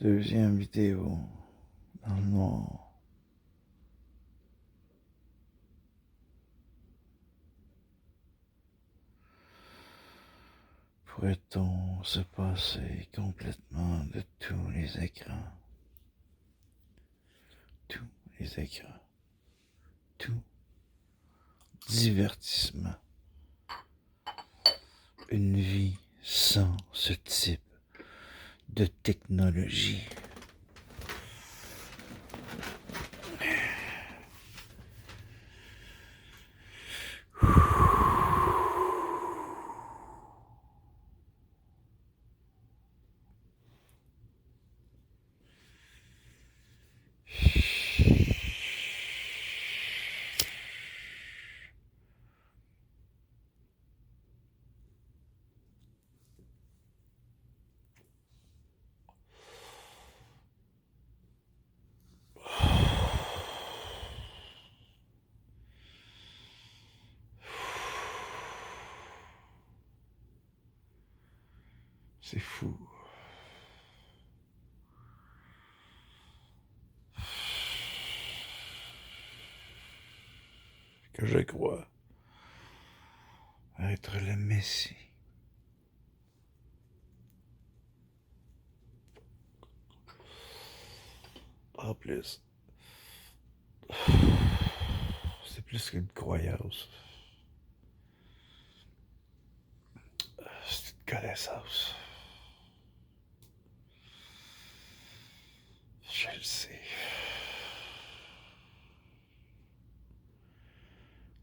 deuxième vidéo dans le noir. Pourrait-on se passer complètement de tous les écrans? Tous les écrans. Tout divertissement. Une vie sans ce type de technologie. C'est fou. Que je crois être le Messie. En plus, c'est plus qu'une croyance. C'est une connaissance. Je le sais.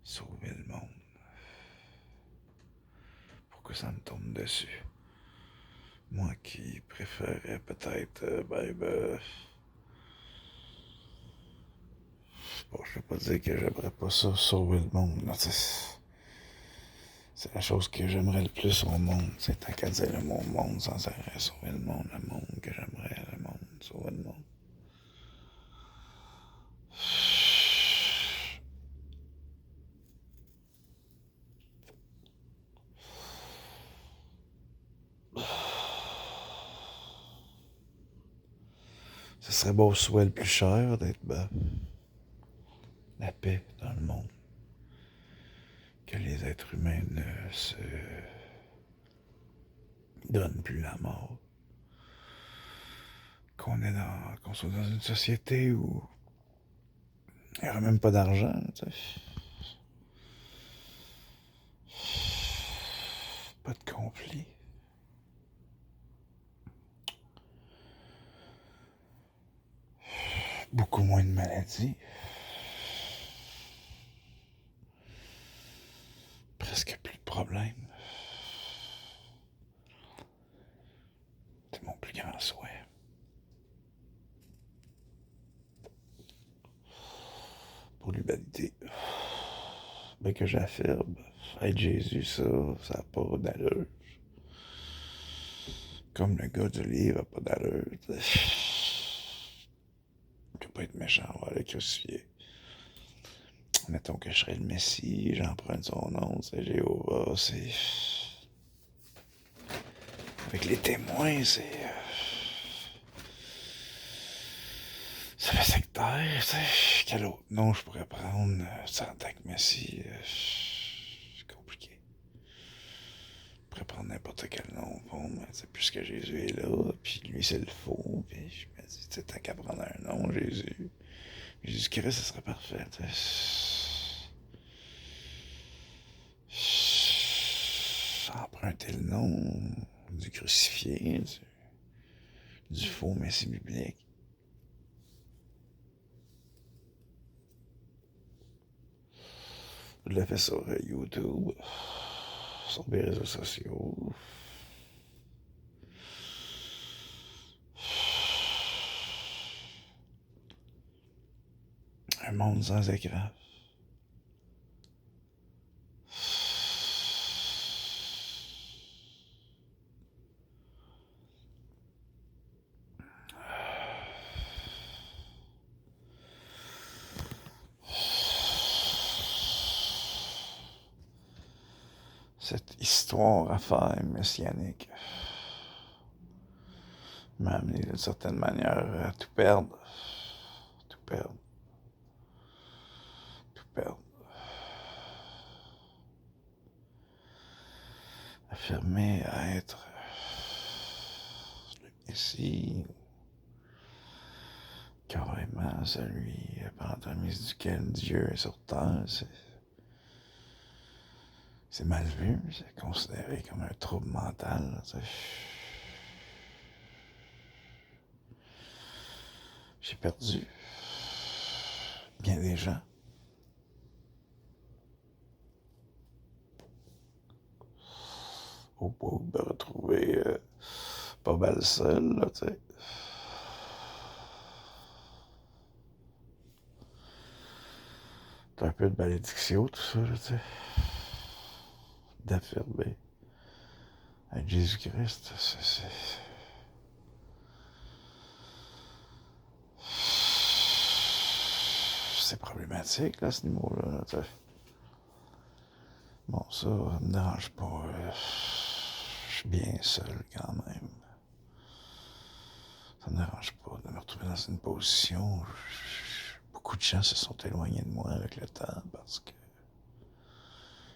Sauver le monde. Pourquoi ça me tombe dessus? Moi qui préférerais peut-être bon, je vais pas dire que j'aimerais pas ça, sauver le monde. Là, c'est la chose que j'aimerais le plus au monde. C'est tant qu'à dire le mot monde sans arrêt. Sauver le monde que j'aimerais, le monde, sauver le monde. Ce serait beau souhait le plus cher d'être la paix dans le monde. Que les êtres humains ne se donnent plus la mort. Qu'on soit dans une société où il n'y aurait même pas d'argent, tu sais. Pas de conflit. Beaucoup moins de maladies. Presque plus de problèmes. C'est mon plus grand souhait. Pour l'humanité. Mais que j'affirme, être Jésus, ça n'a pas d'allure. Comme le gars du livre n'a pas d'allure. Je peux pas être méchant, on va le crucifier. Mettons que je serais le Messie, j'emprunte son nom, c'est Jéhovah, c'est... Avec les témoins, c'est... Ça fait sectaire, tu sais. Quel autre nom je pourrais prendre en tant que Messie? C'est compliqué. Je pourrais prendre n'importe quel nom, bon, mais c'est plus que Jésus est là, puis lui c'est le faux, puis je me dis, tu sais, tant qu'à prendre un nom, Jésus. Jésus-Christ, ce serait parfait, tu sais. Emprunter le nom du crucifié, du faux Messie biblique. Je l'ai fait sur YouTube, sur les réseaux sociaux. Un monde sans écran. Cette histoire à faire messianique. m'a amené d'une certaine manière à tout perdre. Tout perdre. Tout perdre. Affirmer à être le Messie, carrément celui par l'entremise duquel Dieu est sur terre, c'est mal vu, c'est considéré comme un trouble mental. J'ai perdu bien des gens. Au point de me retrouver pas mal seul, là, tu sais. C'est un peu de malédiction, tout ça, là, tu sais. D'affirmer à Jésus-Christ, c'est problématique, là, à ce niveau-là, là, tu sais. Bon, ça me dérange pas. Je suis bien seul, quand même. Ça me dérange pas de me retrouver dans une position. Beaucoup de gens se sont éloignés de moi avec le temps parce que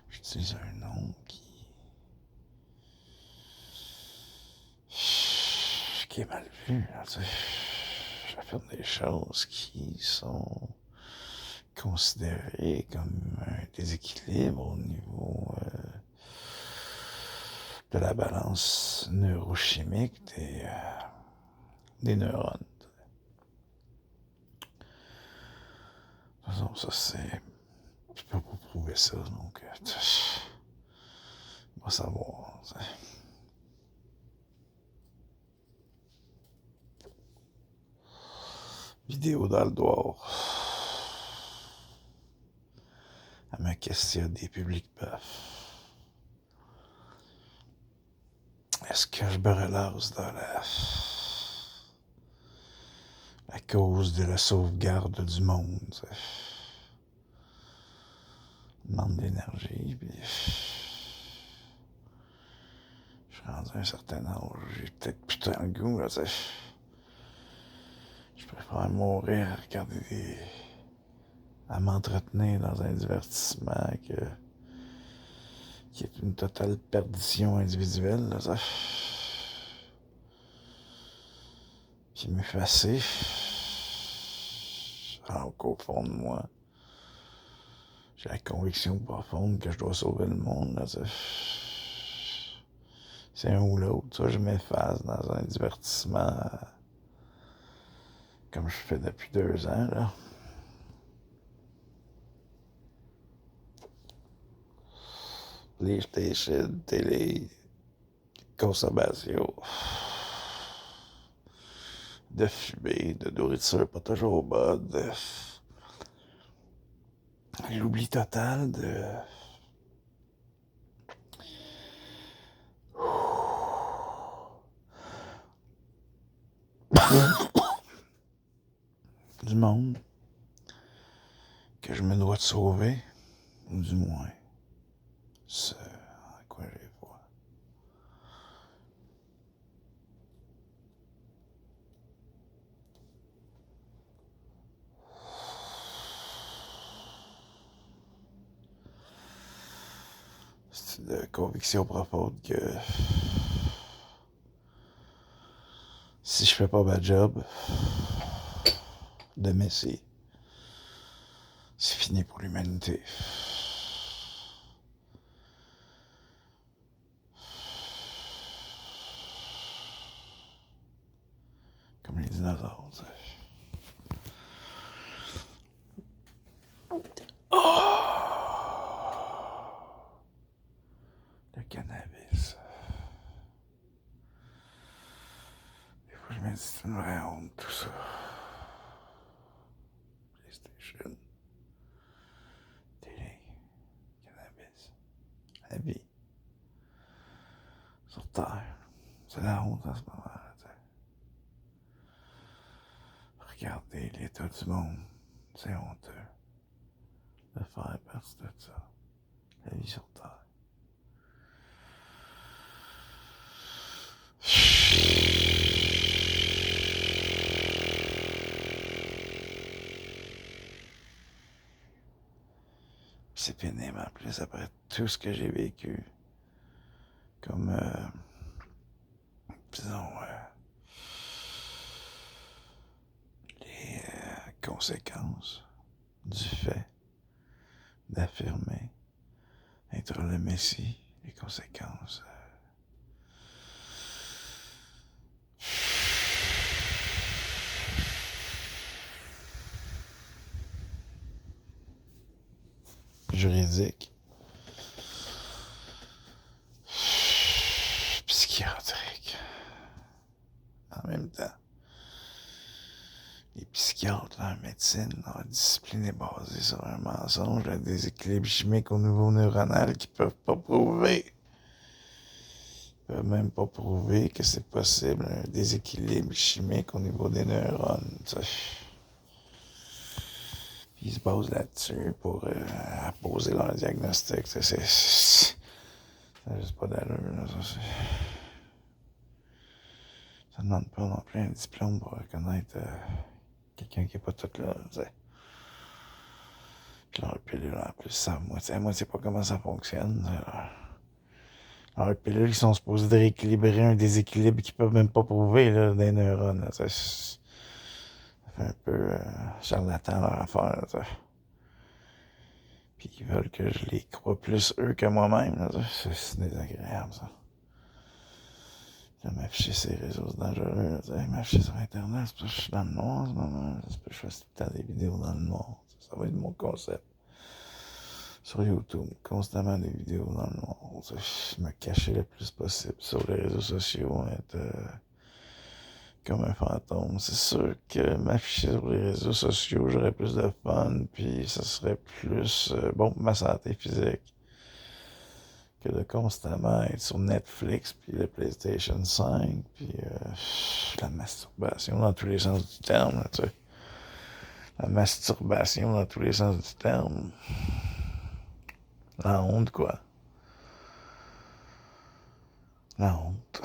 j'utilise un nom qui est mal vu. Là, tu sais. J'affirme des choses qui sont considérées comme un déséquilibre au niveau de la balance neurochimique des neurones. De toute façon, ça c'est... Je peux pas prouver ça, donc... on va savoir, t'sais. Vidéo dans le doigt. Elle me questionne des publics bœufs. Est-ce que je me relance dans la cause de la sauvegarde du monde? Ça demande d'énergie, puis je suis rendu à un certain âge, j'ai peut-être putain le goût, là, tu sais. Je préfère mourir à m'entretenir dans un divertissement qui est une totale perdition individuelle, là, ça. Puis m'effacer, alors qu'au fond de moi, j'ai la conviction profonde que je dois sauver le monde, là, ça. C'est un ou l'autre, ça, je m'efface dans un divertissement comme je fais depuis 2 ans, là. PlayStation, télé, consommation de fumée, de nourriture pas toujours bonne, l'oubli total du monde que je me dois de sauver, ou du moins ce à quoi j'ai foi. C'est une conviction profonde que si je fais pas ma job de messie, c'est fini pour l'humanité. Comme les dinosaures, tu sais. Le cannabis. Des fois, je me dis, c'est une vraie honte, tout ça. PlayStation, télé, cannabis, la vie. Sur Terre. C'est la honte en ce moment-là, tu sais. Regardez l'état du monde. C'est honteux de faire partie de ça. La vie sur Terre. c'est pénible en plus après tout ce que j'ai vécu. Comme, disons, les conséquences du fait d'affirmer être le Messie, les conséquences. Juridiques, psychiatriques, en même temps. Les psychiatres, en médecine, leur discipline est basée sur un mensonge, un déséquilibre chimique au niveau neuronal qu'ils peuvent pas prouver. Ils peuvent même pas prouver que c'est possible, un déséquilibre chimique au niveau des neurones. Puis ils se basent là-dessus pour poser leur diagnostic. Ça n'a juste pas d'allure. Ça ne demande pas non plus un diplôme pour reconnaître quelqu'un qui n'est pas tout là. Puis leur pilule, en plus, ça, moi, c'est pas comment ça fonctionne. Leurs pilules, ils sont supposés de rééquilibrer un déséquilibre qu'ils peuvent même pas prouver là, des neurones. Là, ça fait un peu charlatan leur affaire. Là, puis ils veulent que je les croie plus eux que moi-même. Là, c'est désagréable, ça. M'afficher ces réseaux dangereux, m'afficher sur Internet, c'est parce que je suis dans le noir en ce moment. C'est parce que je fasse tout le temps des vidéos dans le noir. Ça va être mon concept. Sur YouTube, constamment des vidéos dans le noir. Je me cacher le plus possible sur les réseaux sociaux, être comme un fantôme. C'est sûr que m'afficher sur les réseaux sociaux, j'aurais plus de fun, puis ça serait plus bon pour ma santé physique que de constamment être sur Netflix, puis le PlayStation 5, puis la masturbation dans tous les sens du terme, là, tu sais. La masturbation dans tous les sens du terme. La honte, quoi. La honte.